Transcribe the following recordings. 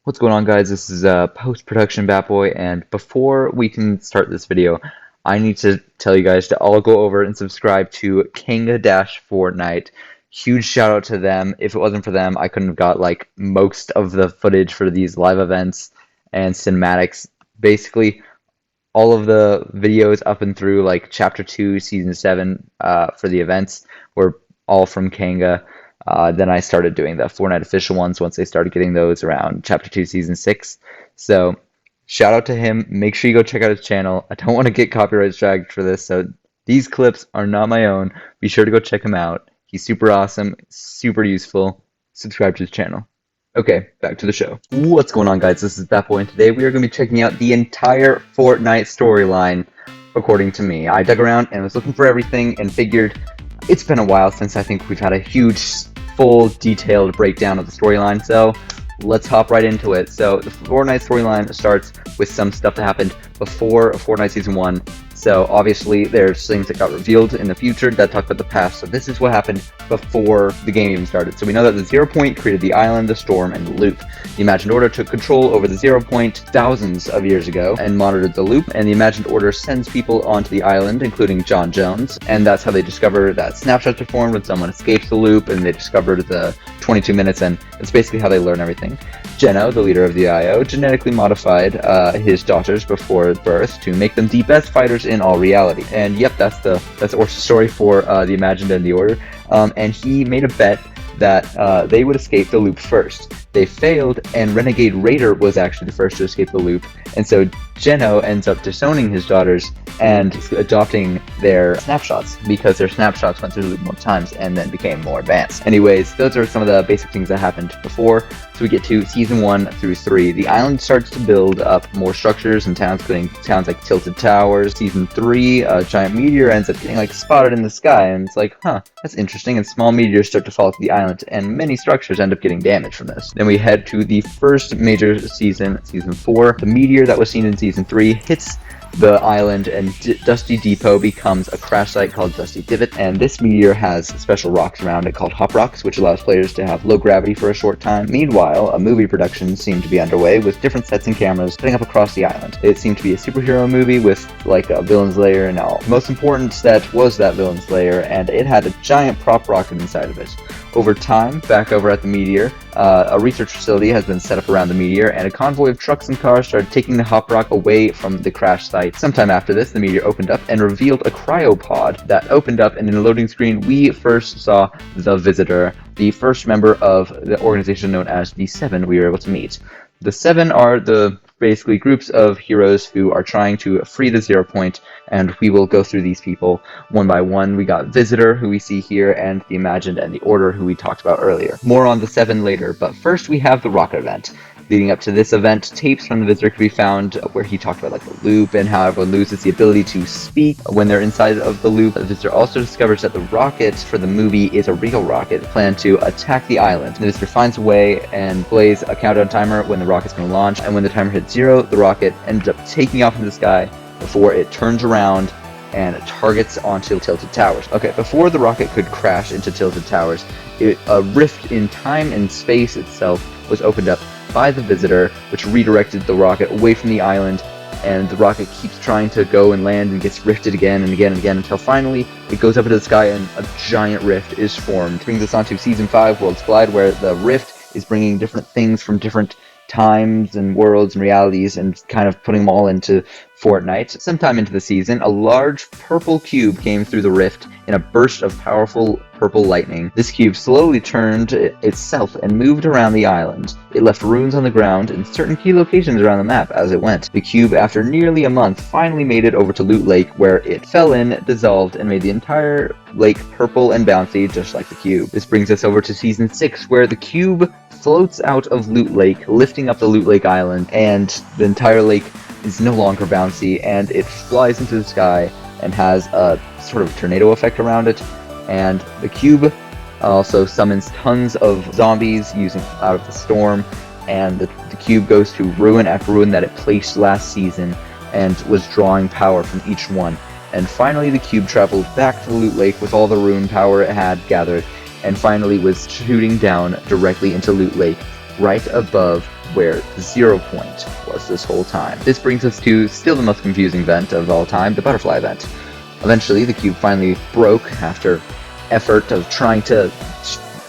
What's going on, guys? This is post-production Batboy, and before we can start this video, I need to tell you guys to all go over and subscribe to Kanga-Fortnite. Huge shout out to them. If it wasn't for them, I couldn't have got like most of the footage for these live events and cinematics. Basically, all of the videos up and through like Chapter 2, Season 7 for the events were all from Kanga. Then I started doing the Fortnite official ones once they started getting those around Chapter 2, Season 6. So, shout out to him. Make sure you go check out his channel. I don't want to get copyright striked for this, so these clips are not my own. Be sure to go check him out. He's super awesome, super useful. Subscribe to his channel. Okay, back to the show. What's going on, guys? This is Batboy, and today we are going to be checking out the entire Fortnite storyline, according to me. I dug around and was looking for everything and figured it's been a while since I think we've had a huge, full, detailed breakdown of the storyline, so let's hop right into it. So the Fortnite storyline starts with some stuff that happened before Fortnite Season 1. So obviously there's things that got revealed in the future that talk about the past. So this is what happened before the game even started. So we know that the 0 Point created the island, the storm, and the loop. The Imagined Order took control over the 0 Point thousands of years ago and monitored the loop. And the Imagined Order sends people onto the island, including John Jones. And that's how they discover that snapshots are formed when someone escapes the loop, and they discovered the 22 minutes, and it's basically how they learn everything. Geno, the leader of the IO, genetically modified his daughters before birth to make them the best fighters in all reality. And yep, that's Orsa's story for the Imagined and the Order. And he made a bet that they would escape the loop first. They failed, and Renegade Raider was actually the first to escape the loop. And so Geno ends up disowning his daughters and adopting their snapshots, because their snapshots went through the loop more times and then became more advanced. Anyways, those are some of the basic things that happened before. So we get to Season 1 through 3. The island starts to build up more structures and towns, including towns like Tilted Towers. Season 3, a giant meteor ends up getting like spotted in the sky, and it's like, huh, that's interesting, and small meteors start to fall to the island, and many structures end up getting damaged from this. Then we head to the first major season, Season 4. The meteor that was seen in Season 3 hits the island, and Dusty Depot becomes a crash site called Dusty Divot, and this meteor has special rocks around it called hop rocks, which allows players to have low gravity for a short time. Meanwhile, a movie production seemed to be underway with different sets and cameras setting up across the island. It seemed to be a superhero movie with like a villain's lair and all. The most important set was that villain's lair, and it had a giant prop rocket inside of it. Over time, back over at the meteor, a research facility has been set up around the meteor, and a convoy of trucks and cars started taking the hop rock away from the crash site. Sometime after this, the meteor opened up and revealed a cryopod that opened up, and in the loading screen, we first saw the Visitor, the first member of the organization known as the Seven we were able to meet. The Seven are the basically groups of heroes who are trying to free the 0 Point, and we will go through these people one by one. We got Visitor, who we see here, and the Imagined and the Order, who we talked about earlier. More on the Seven later, but first we have the rocket event. Leading up to this event, tapes from the Visitor could be found where he talked about like the loop and how everyone loses the ability to speak when they're inside of the loop. The Visitor also discovers that the rocket for the movie is a real rocket planned to attack the island. The Visitor finds a way and plays a countdown timer when the rocket's going to launch, and when the timer hits 0, the rocket ends up taking off into the sky before it turns around and targets onto Tilted Towers. Okay, before the rocket could crash into Tilted Towers, a rift in time and space itself was opened up by the Visitor, which redirected the rocket away from the island, and the rocket keeps trying to go and land and gets rifted again and again and again until finally it goes up into the sky and a giant rift is formed. This brings us on to Season 5, Worlds Collide, where the rift is bringing different things from different times and worlds and realities and kind of putting them all into Fortnite. Sometime into the season, a large purple cube came through the rift in a burst of powerful purple lightning. This cube slowly turned itself and moved around the island. It left runes on the ground in certain key locations around the map as it went. The cube, after nearly a month, finally made it over to Loot Lake, where it fell in, dissolved, and made the entire lake purple and bouncy, just like the cube. This brings us over to Season 6, where the cube floats out of Loot Lake, lifting up the Loot Lake island, and the entire lake is no longer bouncy, and it flies into the sky and has a sort of tornado effect around it. And the cube also summons tons of zombies using out of the storm, and the cube goes to ruin after ruin that it placed last season and was drawing power from each one. And finally the cube traveled back to the Loot Lake with all the rune power it had gathered, and finally was shooting down directly into Loot Lake, right above where the 0 point was this whole time. This brings us to still the most confusing event of all time, the butterfly event. Eventually, the cube finally broke after effort of trying to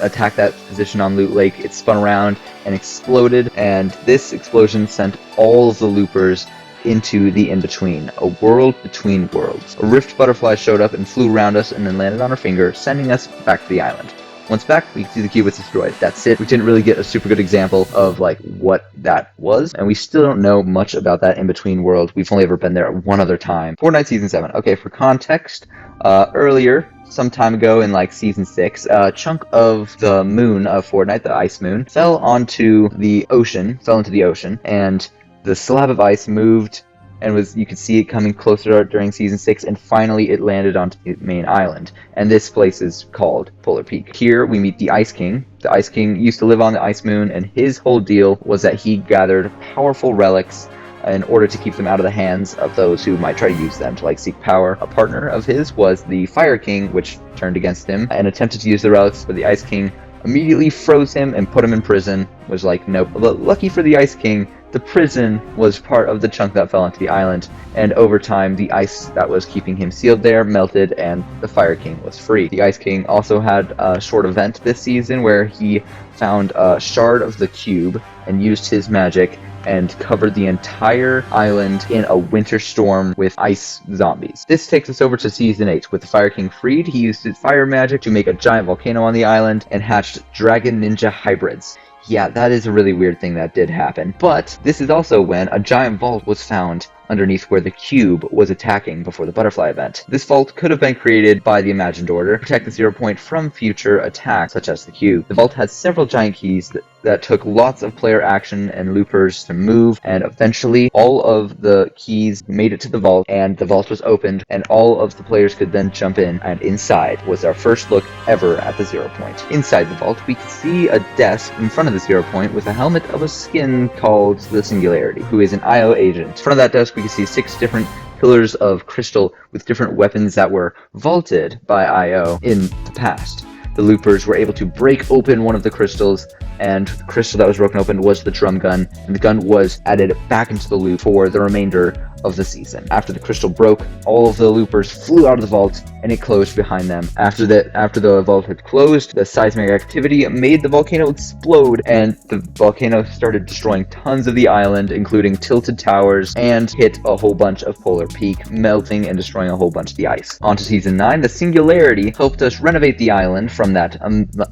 attack that position on Loot Lake. It spun around and exploded, and this explosion sent all of the loopers into the in-between, a world between worlds. A rift butterfly showed up and flew around us and then landed on our finger, sending us back to the island. Once back, we can see the cube was destroyed. That's it. We didn't really get a super good example of like what that was, and we still don't know much about that in-between world. We've only ever been there one other time. Fortnite Season 7. Okay, for context, earlier, some time ago in like Season 6, a chunk of the moon of Fortnite, the ice moon, fell into the ocean, and the slab of ice moved, and you could see it coming closer during Season 6, and finally it landed onto the main island. And this place is called Polar Peak. Here we meet the Ice King. The Ice King used to live on the ice moon, and his whole deal was that he gathered powerful relics in order to keep them out of the hands of those who might try to use them to like seek power. A partner of his was the Fire King, which turned against him and attempted to use the relics, but the Ice King immediately froze him and put him in prison. Was like, nope. But lucky for the Ice King, the prison was part of the chunk that fell onto the island, and over time the ice that was keeping him sealed there melted and the Fire King was free. The Ice King also had a short event this season where he found a shard of the cube and used his magic and covered the entire island in a winter storm with ice zombies. This takes us over to Season 8. With the Fire King freed, he used his fire magic to make a giant volcano on the island and hatched dragon ninja hybrids. Yeah, that is a really weird thing that did happen. But this is also when a giant vault was found underneath where the cube was attacking before the butterfly event. This vault could have been created by the Imagined Order to protect the 0 point from future attacks such as the cube. The vault has several giant keys that took lots of player action and loopers to move, and eventually all of the keys made it to the vault, and the vault was opened, and all of the players could then jump in, and inside was our first look ever at the 0 point. Inside the vault, we could see a desk in front of the 0 point with a helmet of a skin called the Singularity, who is an IO agent. In front of that desk, we could see 6 different pillars of crystal with different weapons that were vaulted by IO in the past. The loopers were able to break open one of the crystals, and the crystal that was broken open was the drum gun, and the gun was added back into the loop for the remainder of the season. After the crystal broke, all of the loopers flew out of the vault, and it closed behind them. After the vault had closed, the seismic activity made the volcano explode, and the volcano started destroying tons of the island, including tilted towers, and hit a whole bunch of Polar Peak, melting and destroying a whole bunch of the ice. On to Season 9, the Singularity helped us renovate the island from that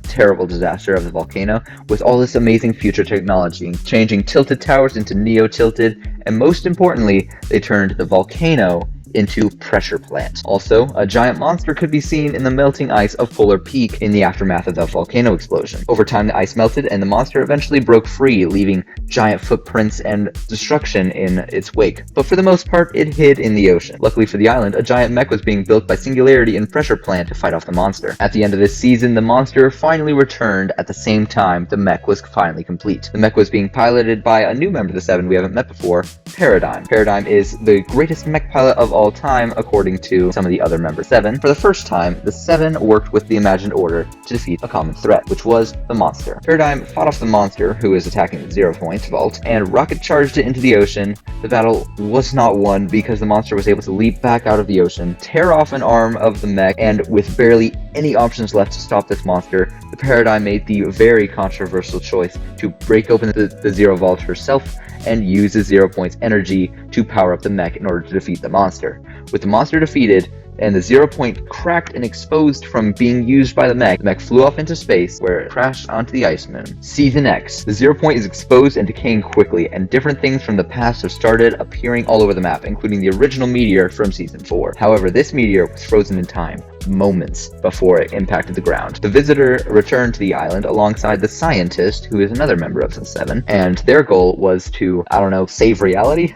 terrible disaster of the volcano with all this amazing future technology, changing tilted towers into neo-tilted, and most importantly, they turned the volcano into pressure plant. Also, a giant monster could be seen in the melting ice of Polar Peak in the aftermath of the volcano explosion. Over time, the ice melted and the monster eventually broke free, leaving giant footprints and destruction in its wake. But for the most part, it hid in the ocean. Luckily for the island, a giant mech was being built by Singularity and Pressure Plant to fight off the monster. At the end of this season, the monster finally returned at the same time the mech was finally complete. The mech was being piloted by a new member of the Seven we haven't met before, Paradigm. Paradigm is the greatest mech pilot of all time, according to some of the other members. Seven. For the first time, the Seven worked with the Imagined Order to defeat a common threat, which was the monster. Paradigm fought off the monster, who is attacking the 0 point vault, and rocket charged it into the ocean. The battle was not won because the monster was able to leap back out of the ocean, tear off an arm of the mech, and with barely any options left to stop this monster, the Paradigm made the very controversial choice to break open the Zero Vault herself and use the 0 point's energy to power up the mech in order to defeat the monster. With the monster defeated, and the 0 point cracked and exposed from being used by the mech flew off into space, where it crashed onto the ice moon. Season X. The 0 point is exposed and decaying quickly, and different things from the past have started appearing all over the map, including the original meteor from Season 4. However, this meteor was frozen in time, moments before it impacted the ground. The visitor returned to the island alongside the scientist, who is another member of the Seven, and their goal was to, save reality?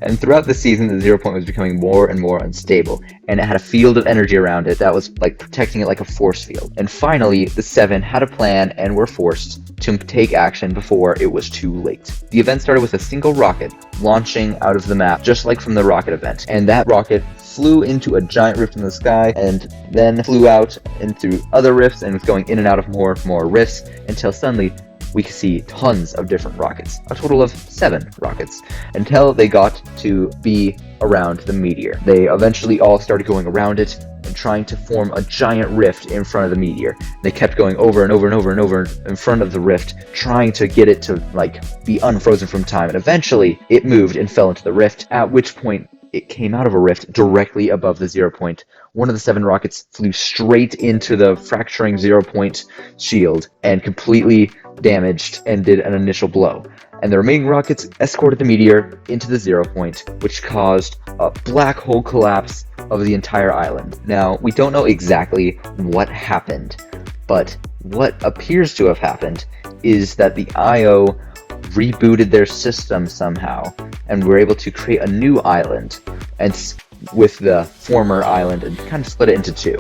And throughout the season, the 0 point was becoming more and more unstable, and it had a field of energy around it that was like protecting it like a force field. And finally, the Seven had a plan and were forced to take action before it was too late. The event started with a single rocket launching out of the map, just like from the rocket event, and that rocket flew into a giant rift in the sky and then flew out into other rifts and was going in and out of more rifts until suddenly we could see tons of different rockets, a total of 7 rockets, until they got to be around the meteor. They eventually all started going around it and trying to form a giant rift in front of the meteor. They kept going over and over and over and over in front of the rift, trying to get it to be unfrozen from time, and eventually it moved and fell into the rift, at which point it came out of a rift directly above the 0 point. One of the 7 rockets flew straight into the fracturing 0 point shield and completely damaged and did an initial blow. And the remaining rockets escorted the meteor into the 0 point, which caused a black hole collapse of the entire island. Now, we don't know exactly what happened, but what appears to have happened is that the IO rebooted their system somehow and were able to create a new island and with the former island and kind of split it into 2.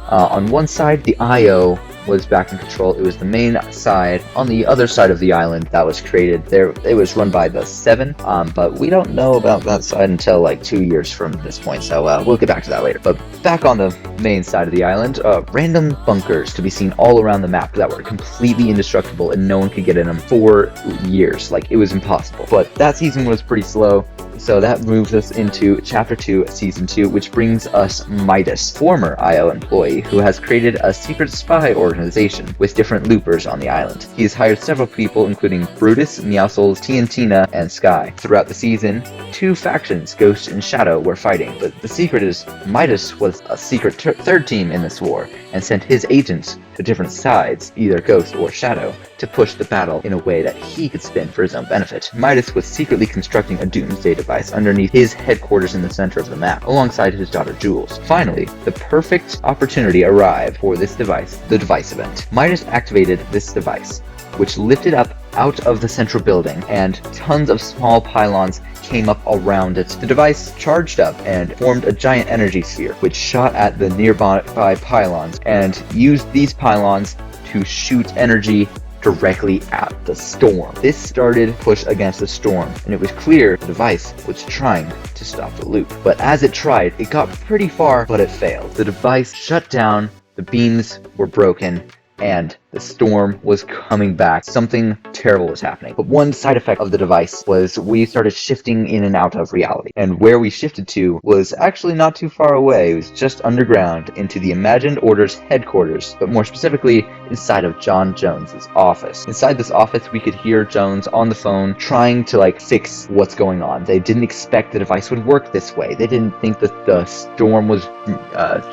On one side, the IO was back in control. It was the main side. On the other side of the island that was created, it was run by the 7, but we don't know about that side until 2 years from this point, so we'll get back to that later. But back on the main side of the island, random bunkers could be seen all around the map that were completely indestructible and no one could get in them for years. It was impossible. But that season was pretty slow. So that moves us into Chapter 2, Season 2, which brings us Midas, former IO employee, who has created a secret spy organization with different loopers on the island. He has hired several people, including Brutus, Meowscles, Tiantina, and Sky. Throughout the season, 2 factions, Ghost and Shadow, were fighting, but the secret is Midas was a secret third team in this war, and sent his agents to different sides, either Ghost or Shadow, to push the battle in a way that he could spin for his own benefit. Midas was secretly constructing a doomsday device underneath his headquarters in the center of the map, alongside his daughter Jules. Finally, the perfect opportunity arrived for this device, the device event. Midas activated this device, which lifted up out of the central building, and tons of small pylons came up around it. The device charged up and formed a giant energy sphere, which shot at the nearby pylons and used these pylons to shoot energy directly at the storm. This started push against the storm, and it was clear the device was trying to stop the loop. But as it tried, it got pretty far, but it failed. The device shut down, the beams were broken, and the storm was coming back. Something terrible was happening. But one side effect of the device was we started shifting in and out of reality. And where we shifted to was actually not too far away. It was just underground into the Imagined Order's headquarters, but more specifically inside of John Jones's office. Inside this office, we could hear Jones on the phone trying to fix what's going on. They didn't expect the device would work this way. They didn't think that the storm was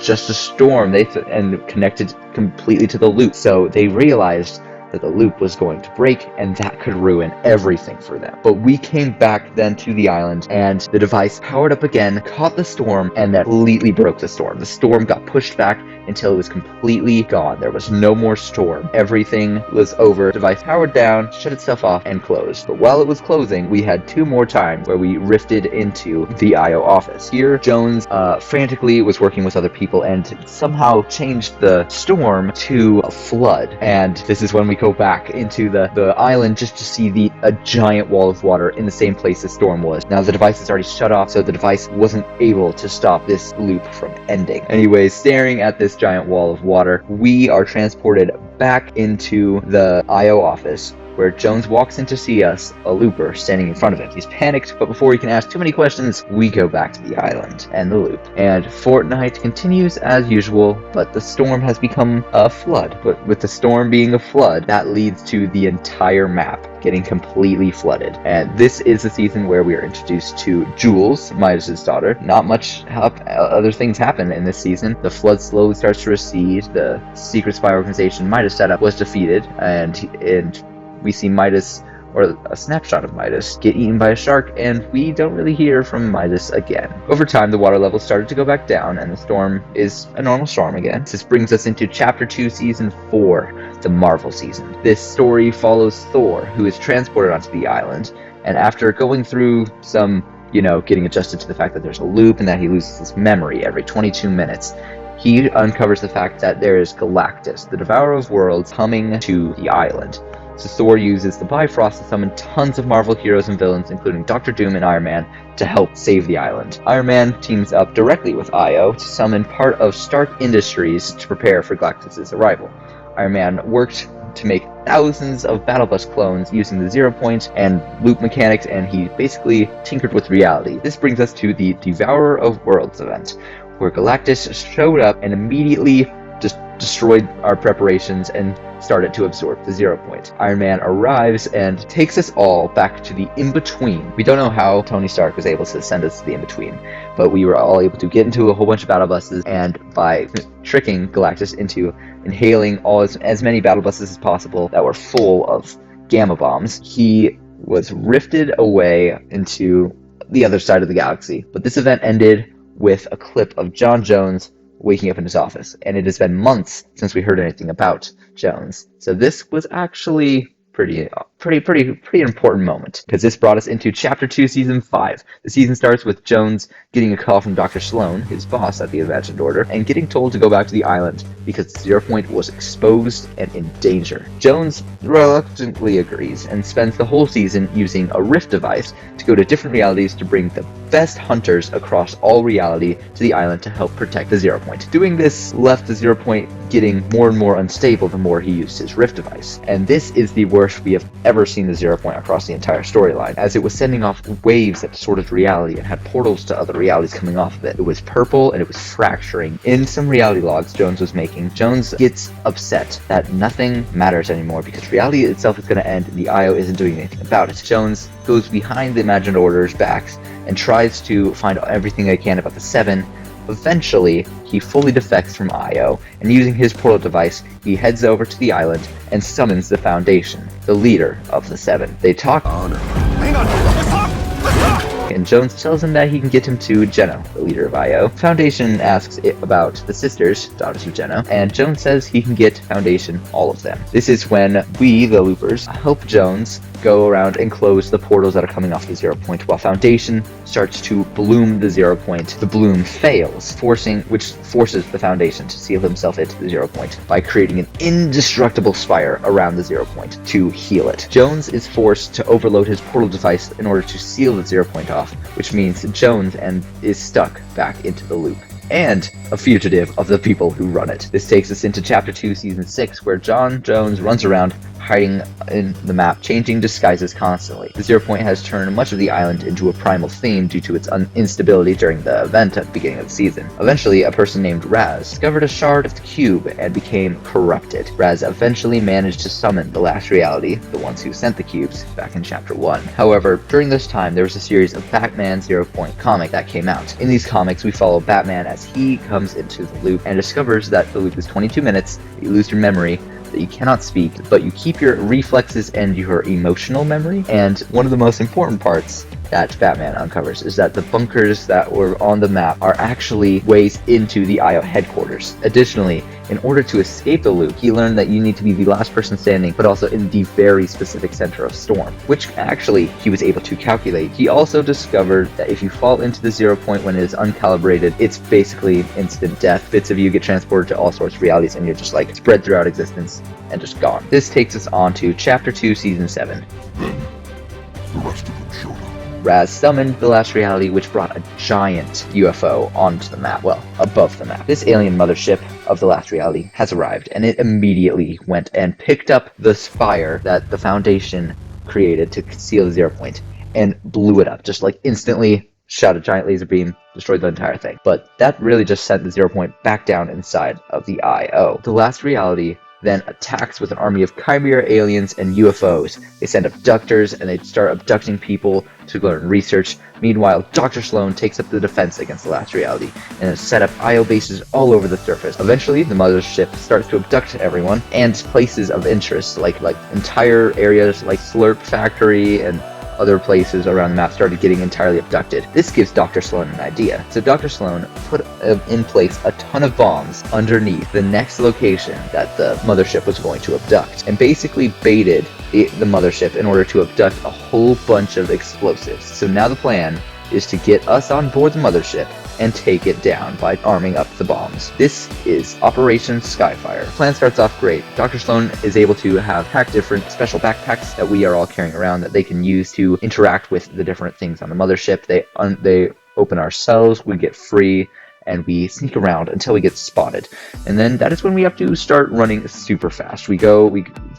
just a storm. And connected completely to the loop. So they realized that the loop was going to break, and that could ruin everything for them. But we came back then to the island, and the device powered up again, caught the storm, and that completely broke the storm. The storm got pushed back until it was completely gone. There was no more storm. Everything was over. The device powered down, shut itself off, and closed. But while it was closing, we had 2 more times where we rifted into the IO office. Here, Jones frantically was working with other people and somehow changed the storm to a flood. And this is when we go back into the island just to see a giant wall of water in the same place the storm was. Now the device is already shut off, so the device wasn't able to stop this loop from ending. Anyways, staring at this giant wall of water, we are transported back into the IO office, where Jones walks in to see us, a looper, standing in front of him. He's panicked, but before he can ask too many questions, we go back to the island and the loop. And Fortnite continues as usual, but the storm has become a flood. But with the storm being a flood, that leads to the entire map getting completely flooded. And this is the season where we are introduced to Jules, Midas' daughter. Not much other things happen in this season. The flood slowly starts to recede. The secret spy organization Midas set up was defeated, and we see Midas, or a snapshot of Midas, get eaten by a shark, and we don't really hear from Midas again. Over time, the water level started to go back down, and the storm is a normal storm again. This brings us into Chapter 2, Season 4, the Marvel season. This story follows Thor, who is transported onto the island, and after going through some, getting adjusted to the fact that there's a loop and that he loses his memory every 22 minutes, he uncovers the fact that there is Galactus, the Devourer of Worlds, coming to the island. So Thor uses the Bifrost to summon tons of Marvel heroes and villains, including Doctor Doom and Iron Man, to help save the island. Iron Man teams up directly with Io to summon part of Stark Industries to prepare for Galactus' arrival. Iron Man worked to make thousands of battle bus clones using the 0 point and loop mechanics, and he basically tinkered with reality. This brings us to the Devourer of Worlds event, where Galactus showed up and immediately just destroyed our preparations and started to absorb the 0 point. Iron Man arrives and takes us all back to the in-between. We don't know how Tony Stark was able to send us to the in-between, but we were all able to get into a whole bunch of battle buses, and by tricking Galactus into inhaling as many battle buses as possible that were full of gamma bombs, he was rifted away into the other side of the galaxy. But this event ended with a clip of John Jones waking up in his office, and it has been months since we heard anything about Jones. So this was actually pretty important moment, because this brought us into Chapter 2, Season 5. The season starts with Jones getting a call from Dr. Sloan, his boss at the Imagined Order, and getting told to go back to the island because the 0 point was exposed and in danger. Jones reluctantly agrees and spends the whole season using a rift device to go to different realities to bring the best hunters across all reality to the island to help protect the 0 point. Doing this left the 0 point getting more and more unstable the more he used his rift device, and this is the worst we have ever seen the 0 point across the entire storyline, as it was sending off waves that distorted reality and had portals to other realities coming off of it. It was purple and it was fracturing. In some reality logs Jones was making, Jones gets upset that nothing matters anymore because reality itself is going to end and the IO isn't doing anything about it. Jones goes behind the Imagined Order's backs and tries to find everything they can about the Seven. Eventually, he fully defects from IO, and using his portal device, he heads over to the island and summons the Foundation, the leader of the Seven. They talk, Hang on, let's talk! and Jones tells him that he can get him to Geno, the leader of IO. Foundation asks about the sisters, daughters of Geno, and Jones says he can get Foundation all of them. This is when we, the Loopers, help Jones go around and close the portals that are coming off the 0 point, while Foundation starts to bloom the 0 point. The bloom fails, which forces the Foundation to seal himself into the 0 point by creating an indestructible spire around the 0 point to heal it. Jones is forced to overload his portal device in order to seal the 0 point off, which means Jones is stuck back into the loop, and a fugitive of the people who run it. This takes us into Chapter 2, Season 6, where John Jones runs around hiding in the map, changing disguises constantly. The 0 point has turned much of the island into a primal theme due to its instability during the event at the beginning of the season. Eventually, a person named Raz discovered a shard of the cube and became corrupted. Raz eventually managed to summon the last reality, the ones who sent the cubes, back in Chapter 1. However, during this time, there was a series of Batman 0 point comic that came out. In these comics, we follow Batman as he comes into the loop and discovers that the loop is 22 minutes, you lose your memory, that you cannot speak, but you keep your reflexes and your emotional memory. And one of the most important parts that Batman uncovers is that the bunkers that were on the map are actually ways into the IO headquarters. Additionally, in order to escape the loop, he learned that you need to be the last person standing, but also in the very specific center of Storm, which actually he was able to calculate. He also discovered that if you fall into the 0 point when it is uncalibrated, it's basically instant death. Bits of you get transported to all sorts of realities and you're just like spread throughout existence and just gone. This takes us on to Chapter 2, Season 7. Then, the rest of them showed up. Raz summoned the last reality, which brought a giant UFO onto the map, well, above the map. This alien mothership of the last reality has arrived, and it immediately went and picked up the spire that the Foundation created to conceal the 0 point, and blew it up, just like instantly shot a giant laser beam, destroyed the entire thing. But that really just sent the 0 point back down inside of the IO. The last reality then attacks with an army of chimera aliens and UFOs. They send abductors and they start abducting people to learn research. Meanwhile, Dr. Sloan takes up the defense against the last reality and has set up IO bases all over the surface. Eventually, the mothership starts to abduct everyone, and places of interest like entire areas like Slurp Factory and other places around the map started getting entirely abducted. This gives Dr. Sloan an idea. So Dr. Sloan put in place a ton of bombs underneath the next location that the mothership was going to abduct, and basically baited the mothership in order to abduct a whole bunch of explosives. So now the plan is to get us on board the mothership and take it down by arming up the bombs. This is Operation Skyfire. The plan starts off great. Dr. Sloan is able to pack different special backpacks that we are all carrying around that they can use to interact with the different things on the mothership. They open our cells, we get free, and we sneak around until we get spotted. And then that is when we have to start running super fast. We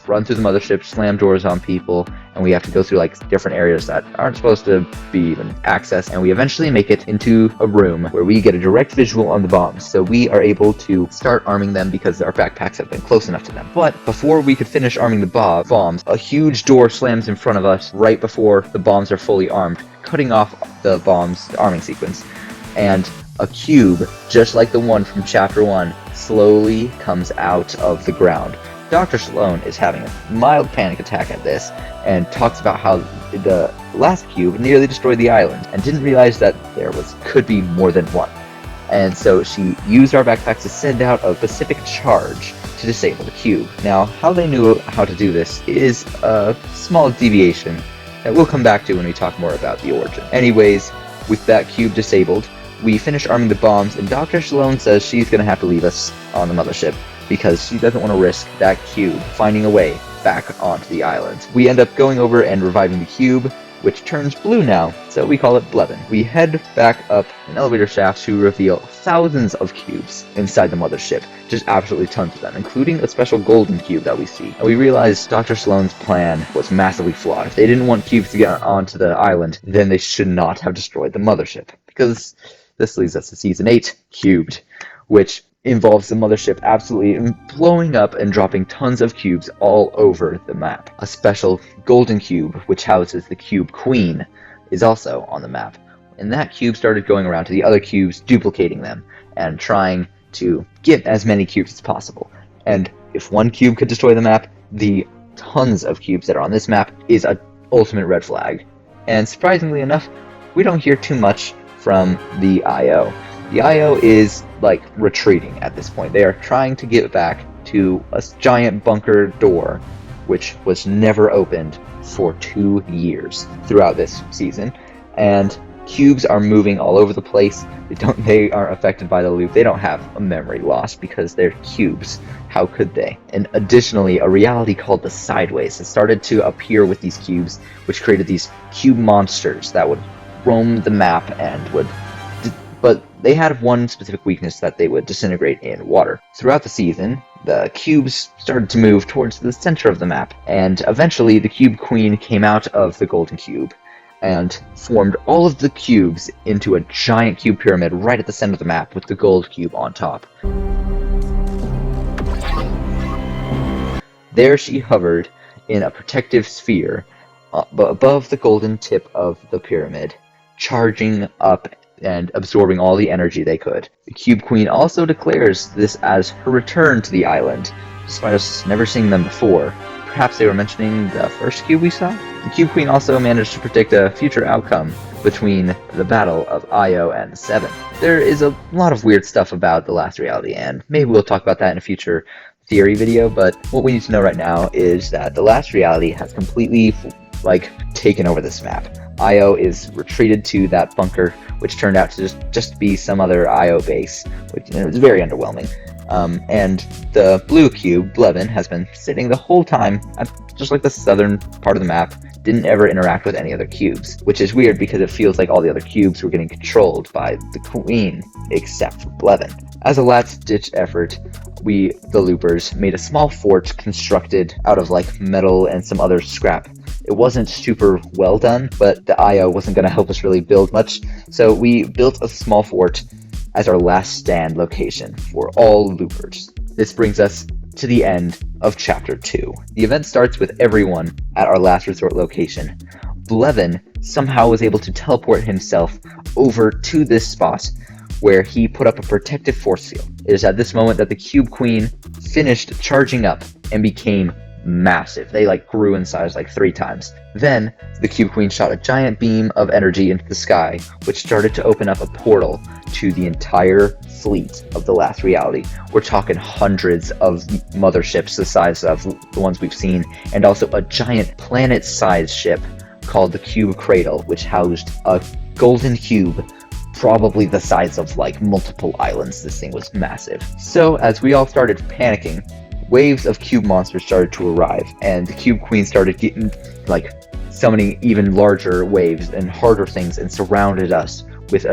run through the mothership, slam doors on people, and we have to go through like different areas that aren't supposed to be even accessed, and we eventually make it into a room where we get a direct visual on the bombs, so we are able to start arming them because our backpacks have been close enough to them. But before we could finish arming the bombs, a huge door slams in front of us right before the bombs are fully armed, cutting off the bombs arming sequence, and a cube, just like the one from Chapter 1, slowly comes out of the ground. Dr. Sloan is having a mild panic attack at this, and talks about how the last cube nearly destroyed the island, and didn't realize that there could be more than one. And so she used our backpacks to send out a specific charge to disable the cube. Now, how they knew how to do this is a small deviation that we'll come back to when we talk more about the origin. Anyways, with that cube disabled, we finish arming the bombs, and Dr. Sloan says she's going to have to leave us on the mothership because she doesn't want to risk that cube finding a way back onto the island. We end up going over and reviving the cube, which turns blue now, so we call it Blevin. We head back up an elevator shaft to reveal thousands of cubes inside the mothership, just absolutely tons of them, including a special golden cube that we see. And we realize Dr. Sloan's plan was massively flawed. If they didn't want cubes to get onto the island, then they should not have destroyed the mothership, because this leads us to Season 8, Cubed, which involves the mothership absolutely blowing up and dropping tons of cubes all over the map. A special golden cube, which houses the Cube Queen, is also on the map. And that cube started going around to the other cubes, duplicating them, and trying to get as many cubes as possible. And if one cube could destroy the map, the tons of cubes that are on this map is an ultimate red flag. And surprisingly enough, we don't hear too much from the IO. The IO is like retreating at this point. They are trying to get back to a giant bunker door, which was never opened for 2 years throughout this season. And cubes are moving all over the place. They aren't affected by the loop. They don't have a memory loss because they're cubes. How could they? And additionally, a reality called the Sideways has started to appear with these cubes, which created these cube monsters that would roam the map and would... But they had one specific weakness, that they would disintegrate in water. Throughout the season, the cubes started to move towards the center of the map, and eventually the Cube Queen came out of the golden cube and formed all of the cubes into a giant cube pyramid right at the center of the map with the gold cube on top. There she hovered in a protective sphere above the golden tip of the pyramid, charging up and absorbing all the energy they could. The Cube Queen also declares this as her return to the island, despite us never seeing them before. Perhaps they were mentioning the first cube we saw? The Cube Queen also managed to predict a future outcome between the battle of Io and Seven. There is a lot of weird stuff about the last reality, and maybe we'll talk about that in a future theory video, but what we need to know right now is that the last reality has completely taken over this map. Io is retreated to that bunker, which turned out to just be some other Io base, which was very underwhelming. And the blue cube, Blevin, has been sitting the whole time at just like the southern part of the map, didn't ever interact with any other cubes, which is weird because it feels like all the other cubes were getting controlled by the Queen, except for Blevin. As a last-ditch effort, we, the loopers, made a small fort constructed out of metal and some other scrap. It wasn't super well done, but the IO wasn't going to help us really build much, so we built a small fort as our last stand location for all loopers. This brings us to the end of Chapter 2. The event starts with everyone at our last resort location. Blevin somehow was able to teleport himself over to this spot, where he put up a protective force field. It is at this moment that the Cube Queen finished charging up and became massive. They grew in size 3 times. Then the Cube Queen shot a giant beam of energy into the sky, which started to open up a portal to the entire fleet of the last reality. We're talking hundreds of motherships the size of the ones we've seen, and also a giant planet-sized ship called the Cube Cradle, which housed a golden cube probably the size of multiple islands. This thing was massive. So as we all started panicking, waves of cube monsters started to arrive, and the Cube Queen started getting summoning even larger waves and harder things, and surrounded us with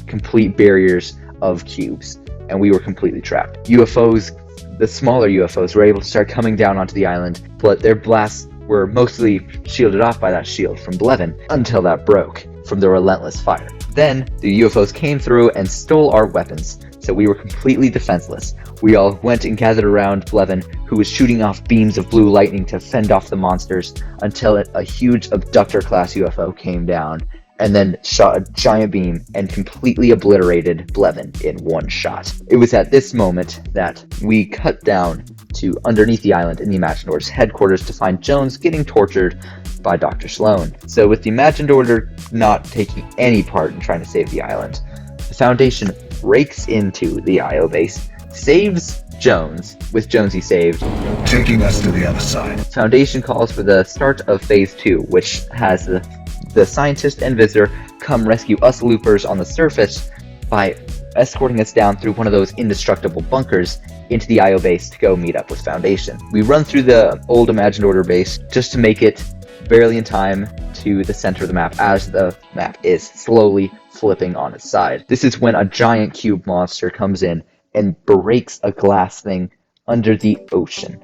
complete barriers of cubes, and we were completely trapped. UFOs, the smaller UFOs, were able to start coming down onto the island, but their blasts were mostly shielded off by that shield from Blevin until that broke from the relentless fire. Then the UFOs came through and stole our weapons, so we were completely defenseless. We all went and gathered around Blevin, who was shooting off beams of blue lightning to fend off the monsters until a huge abductor-class UFO came down and then shot a giant beam and completely obliterated Blevin in one shot. It was at this moment that we cut down to underneath the island in the Imagined Order's headquarters to find Jones getting tortured by Dr. Sloan. So with the Imagined Order not taking any part in trying to save the island, the Foundation breaks into the IO base, saves Jones, with Jonesy saved, Taking us to the other side. Foundation calls for the start of Phase 2, which has the scientist and visitor come rescue us loopers on the surface by escorting us down through one of those indestructible bunkers into the IO base to go meet up with Foundation. We run through the old Imagined Order base just to make it barely in time to the center of the map as the map is slowly flipping on its side. This is when a giant cube monster comes in and breaks a glass thing under the ocean.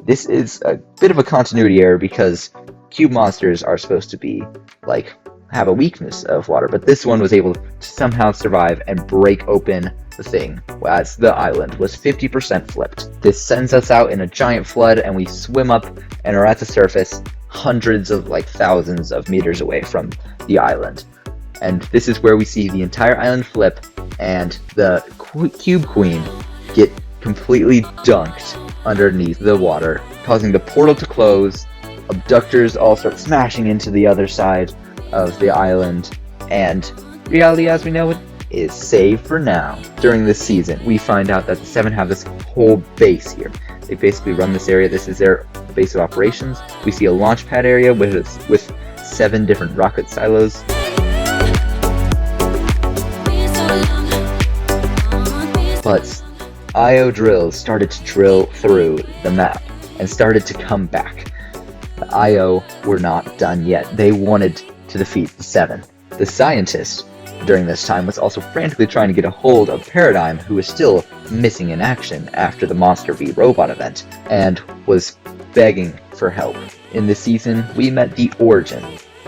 This is a bit of a continuity error because cube monsters are supposed to be, like, have a weakness of water, but this one was able to somehow survive and break open the thing as the island was 50% flipped. This sends us out in a giant flood and we swim up and are at the surface hundreds of, like, thousands of meters away from the island. And this is where we see the entire island flip and the Cube Queen get completely dunked underneath the water, causing the portal to close. Abductors all start smashing into the other side of the island, and reality as we know it is saved for now. During this season, we find out that the Seven have this whole base here. They basically run this area. This is their base of operations. We see a launch pad area with 7 different rocket silos. But IO drills started to drill through the map and started to come back. The IO were not done yet. They wanted to defeat the Seven. The scientist during this time was also frantically trying to get a hold of Paradigm, who was still missing in action after the Monster v Robot event, and was begging for help. In this season, we met the Origin,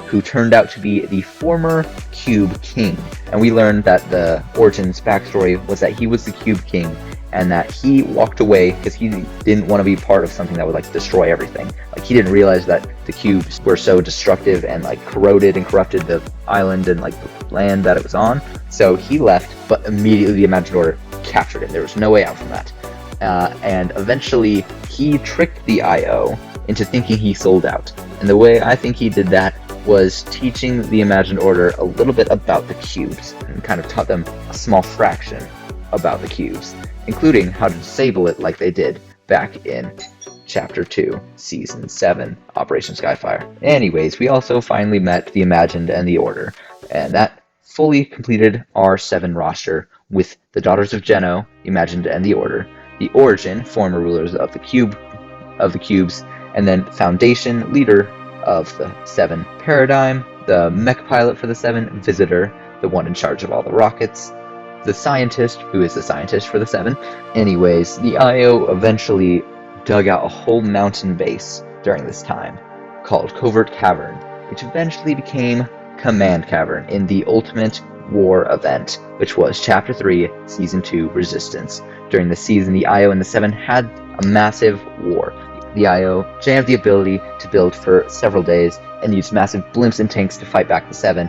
who turned out to be the former Cube King. And we learned that the Origin's backstory was that he was the Cube King and that he walked away because he didn't want to be part of something that would, like, destroy everything. Like, he didn't realize that the cubes were so destructive and, like, corroded and corrupted the island and, like, the land that it was on. So he left, but immediately the Imagined Order captured him. There was no way out from that. And eventually he tricked the IO into thinking he sold out. And the way I think he did that was teaching the Imagined Order a little bit about the cubes and kind of taught them a small fraction about the cubes, including how to disable it like they did back in Chapter 2, Season 7, Operation Skyfire. Anyways, we also finally met the Imagined and the Order, and that fully completed our 7 roster with the Daughters of Geno, the Imagined and the Order, the Origin, former rulers of the cubes, and then Foundation, leader of the 7, Paradigm, the mech pilot for the 7, Visitor, the one in charge of all the rockets, the scientist, who is the scientist for the 7. Anyways, the IO eventually dug out a whole mountain base during this time, called Covert Cavern, which eventually became Command Cavern in the Ultimate War event, which was Chapter 3, Season 2, Resistance. During the season, the IO and the 7 had a massive war. The IO jammed the ability to build for several days and used massive blimps and tanks to fight back the 7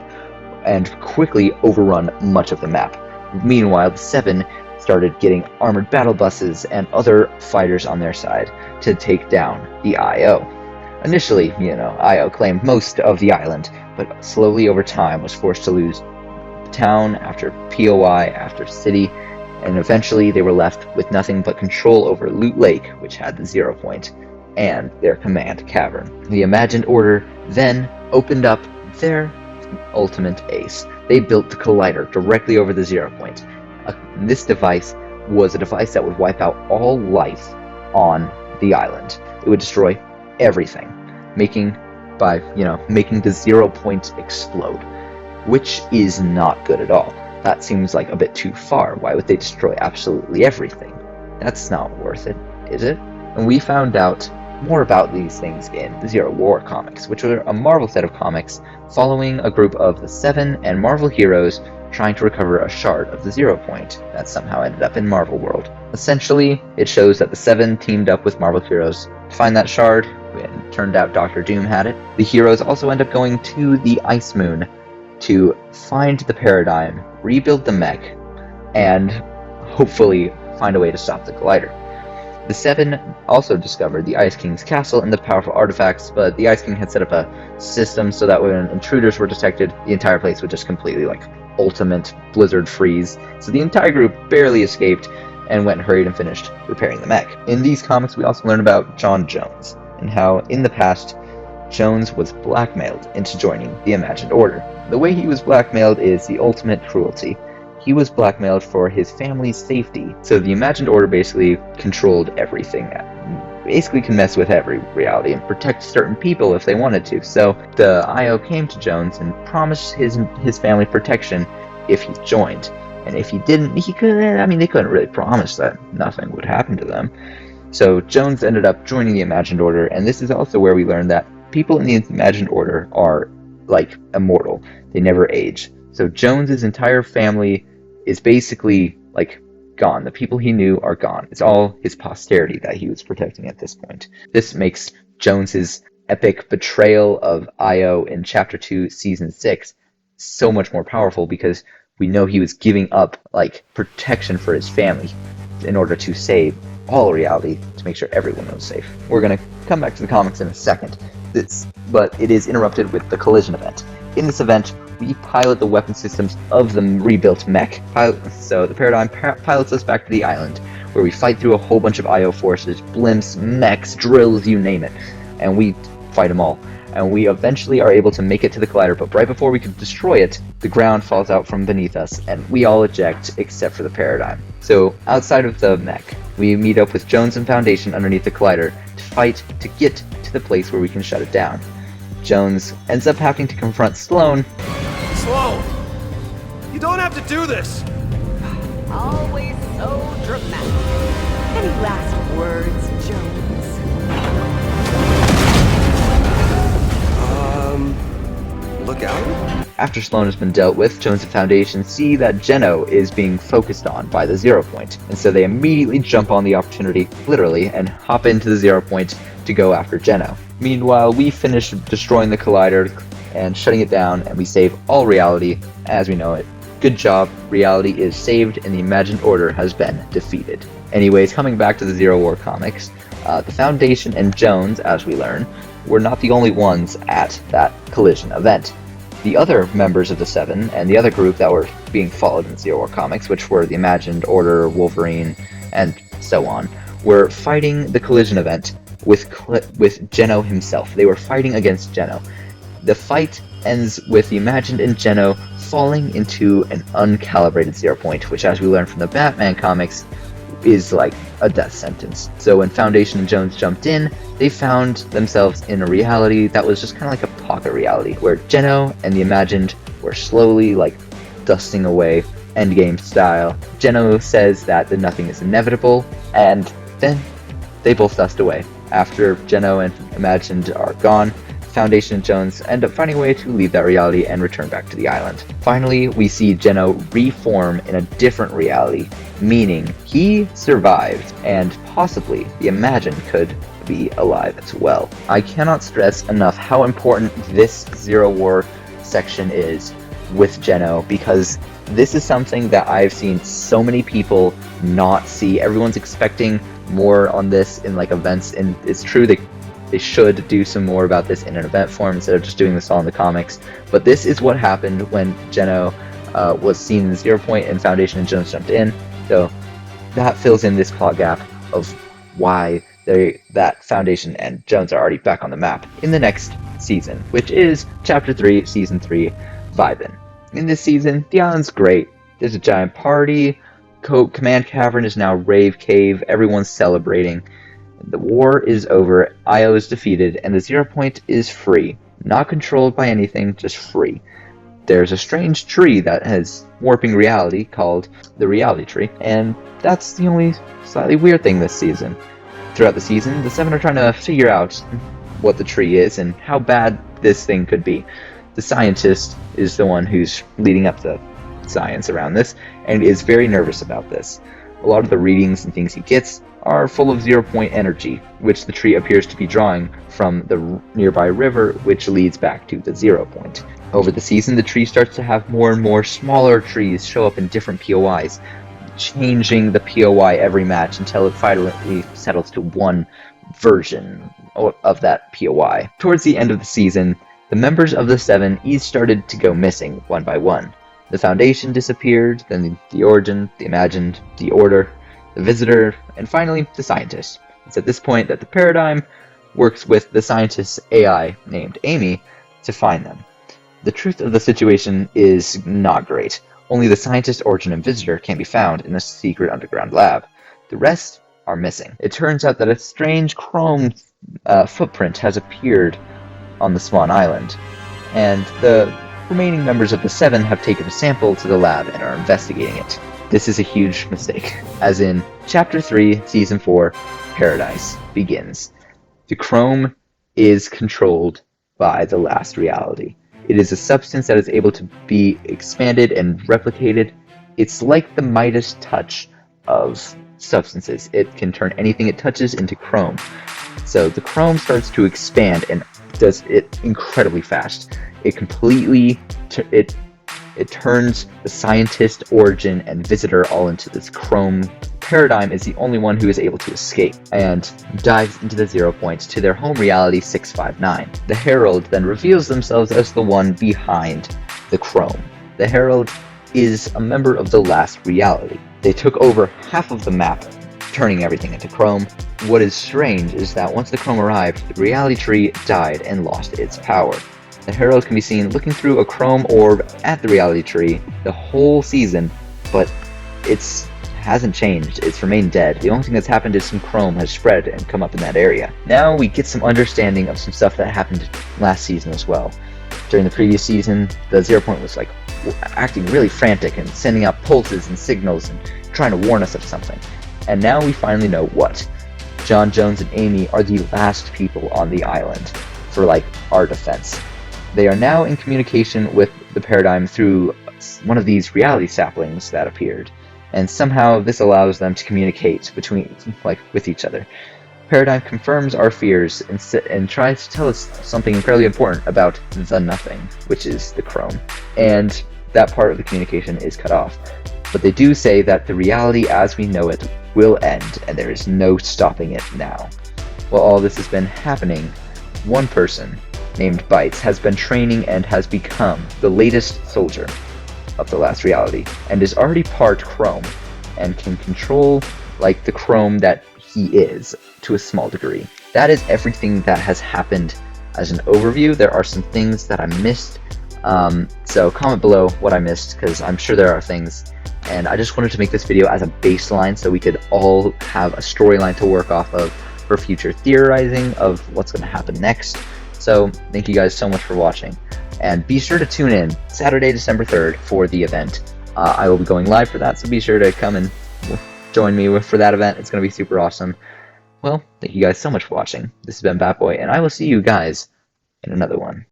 and quickly overrun much of the map. Meanwhile, the 7 started getting armored battle buses and other fighters on their side to take down the IO. Initially, IO claimed most of the island, but slowly over time was forced to lose town after POI after city, and eventually they were left with nothing but control over Loot Lake, which had the 0 point, and their Command Cavern. The Imagined Order then opened up their ultimate ace. They built the Collider directly over the 0 point. This device was a device that would wipe out all life on the island. It would destroy everything, making the 0 point explode, which is not good at all. that seems like a bit too far. Why would they destroy absolutely everything? That's not worth it, is it? And we found out more about these things in the Zero War comics, which are a Marvel set of comics following a group of the Seven and Marvel heroes trying to recover a shard of the Zero Point that somehow ended up in Marvel World. Essentially, it shows that the Seven teamed up with Marvel heroes to find that shard, and turned out Doctor Doom had it. The heroes also end up going to the Ice Moon to find the Paradigm, rebuild the mech, and hopefully find a way to stop the Collider. The Seven also discovered the Ice King's castle and the powerful artifacts, but the Ice King had set up a system so that when intruders were detected, the entire place would just completely, ultimate blizzard freeze. So the entire group barely escaped and went hurried and finished repairing the mech. In these comics, we also learn about John Jones, and how in the past, Jones was blackmailed into joining the Imagined Order. The way he was blackmailed is the ultimate cruelty. He was blackmailed for his family's safety. So the Imagined Order basically controlled everything. Basically can mess with every reality and protect certain people if they wanted to. So the IO came to Jones and promised his family protection if he joined. And if he didn't, they couldn't really promise that nothing would happen to them. So Jones ended up joining the Imagined Order, and this is also where we learned that people in the Imagined Order are, immortal. They never age. So Jones's entire family is basically, gone. The people he knew are gone. It's all his posterity that he was protecting at this point. This makes Jones's epic betrayal of Io in Chapter 2, Season 6 so much more powerful, because we know he was giving up, protection for his family in order to save all reality, to make sure everyone was safe. We're going to come back to the comics in a second, but it is interrupted with the collision event. In this event, we pilot the weapon systems of the rebuilt mech. So the Paradigm pilots us back to the island, where we fight through a whole bunch of IO forces, blimps, mechs, drills, you name it, and we fight them all. And we eventually are able to make it to the Collider, but right before we can destroy it, the ground falls out from beneath us, and we all eject except for the Paradigm. So outside of the mech, we meet up with Jones and Foundation underneath the Collider to fight to get to the place where we can shut it down. Jones ends up having to confront Sloan. Sloan! You don't have to do this! Always so dramatic. Any last words, Jones? Look out? After Sloan has been dealt with, Jones and Foundation see that Geno is being focused on by the Zero Point, and so they immediately jump on the opportunity, literally, and hop into the Zero Point to go after Geno. Meanwhile, we finish destroying the Collider and shutting it down, and we save all reality as we know it. Good job, reality is saved and the Imagined Order has been defeated. Anyways, coming back to the Zero War comics, the Foundation and Jones, as we learn, were not the only ones at that collision event. The other members of the Seven and the other group that were being followed in Zero War comics, which were the Imagined Order, Wolverine, and so on, were fighting the collision event with Geno himself. They were fighting against Geno. The fight ends with the Imagined and Geno falling into an uncalibrated Zero Point, which, as we learned from the Batman comics, is like a death sentence. So when Foundation and Jones jumped in, they found themselves in a reality that was just kind of like a pocket reality, where Geno and the Imagined were slowly dusting away, Endgame style. Geno says that the nothing is inevitable, and then they both dust away. After Geno and Imagined are gone, Foundation and Jones end up finding a way to leave that reality and return back to the island. Finally, we see Geno reform in a different reality, meaning he survived, and possibly the Imagined could be alive as well. I cannot stress enough how important this Zero War section is with Geno, because this is something that I've seen so many people not see. Everyone's expecting more on this in events, and it's true they should do some more about this in an event form instead of just doing this all in the comics. But this is what happened when Geno was seen in the Zero Point and Foundation and Jones jumped in. So that fills in this plot gap of why that Foundation and Jones are already back on the map in the next season, which is Chapter 3, Season 3, Vibin'. In this season, the island's great. There's a giant party. Command Cavern is now Rave Cave. Everyone's celebrating. The war is over, Io is defeated, and the Zero Point is free. Not controlled by anything, just free. there's a strange tree that has warping reality called the reality tree, and that's the only slightly weird thing this season. Throughout the season, the Seven are trying to figure out what the tree is and how bad this thing could be. The scientist is the one who's leading up the science around this and is very nervous about this. A lot of the readings and things he gets are full of 0-point energy, which the tree appears to be drawing from the nearby river, which leads back to the 0 point. Over the season, the tree starts to have more and more smaller trees show up in different POIs, changing the POI every match until it finally settles to one version of that POI. Towards the end of the season, the members of the Seven each started to go missing one by one. The Foundation disappeared, then the Origin, the Imagined, the Order, the Visitor, and finally the Scientist. It's at this point that the Paradigm works with the Scientist's AI named Amy to find them. The truth of the situation is not great. Only the Scientist, Origin, and Visitor can be found in a secret underground lab. The rest are missing. It turns out that a strange chrome footprint has appeared on the Swan Island, and the remaining members of the Seven have taken a sample to the lab and are investigating it. This is a huge mistake, as in Chapter 3, Season 4, Paradise begins. The chrome is controlled by the last reality. It is a substance that is able to be expanded and replicated. It's like the Midas touch of substances. It can turn anything it touches into chrome. So the chrome starts to expand and does it incredibly fast. It completely it turns the Scientist, Origin, and Visitor all into this chrome. Paradigm is the only one who is able to escape and dives into the 0 point to their home reality 659. The Herald then reveals themselves as the one behind the chrome. The Herald is a member of the last reality. They took over half of the map, turning everything into chrome. What is strange is that once the chrome arrived, the reality tree died and lost its power. The Herald can be seen looking through a chrome orb at the reality tree the whole season, but it hasn't changed. It's remained dead. The only thing that's happened is some chrome has spread and come up in that area. Now we get some understanding of some stuff that happened last season as well. During the previous season, the 0 point was like acting really frantic and sending out pulses and signals and trying to warn us of something. And now we finally know what. John Jones and Amy are the last people on the island for like our defense. They are now in communication with the Paradigm through one of these reality saplings that appeared, and somehow this allows them to communicate with each other. Paradigm confirms our fears and tries to tell us something incredibly important about the nothing, which is the chrome. And that part of the communication is cut off. But they do say that the reality as we know it will end, and there is no stopping it now. While all this has been happening, one person named Bites has been training and has become the latest soldier of the last reality, and is already part chrome, and can control like the chrome that he is to a small degree. That is everything that has happened as an overview. There are some things that I missed, so comment below what I missed, because I'm sure there are things, and I just wanted to make this video as a baseline so we could all have a storyline to work off of for future theorizing of what's going to happen next. So thank you guys so much for watching, and be sure to tune in Saturday, December 3rd for the event. I will be going live for that, so be sure to come and join me for that event. It's going to be super awesome. Well, thank you guys so much for watching. This has been Batboy, and I will see you guys in another one.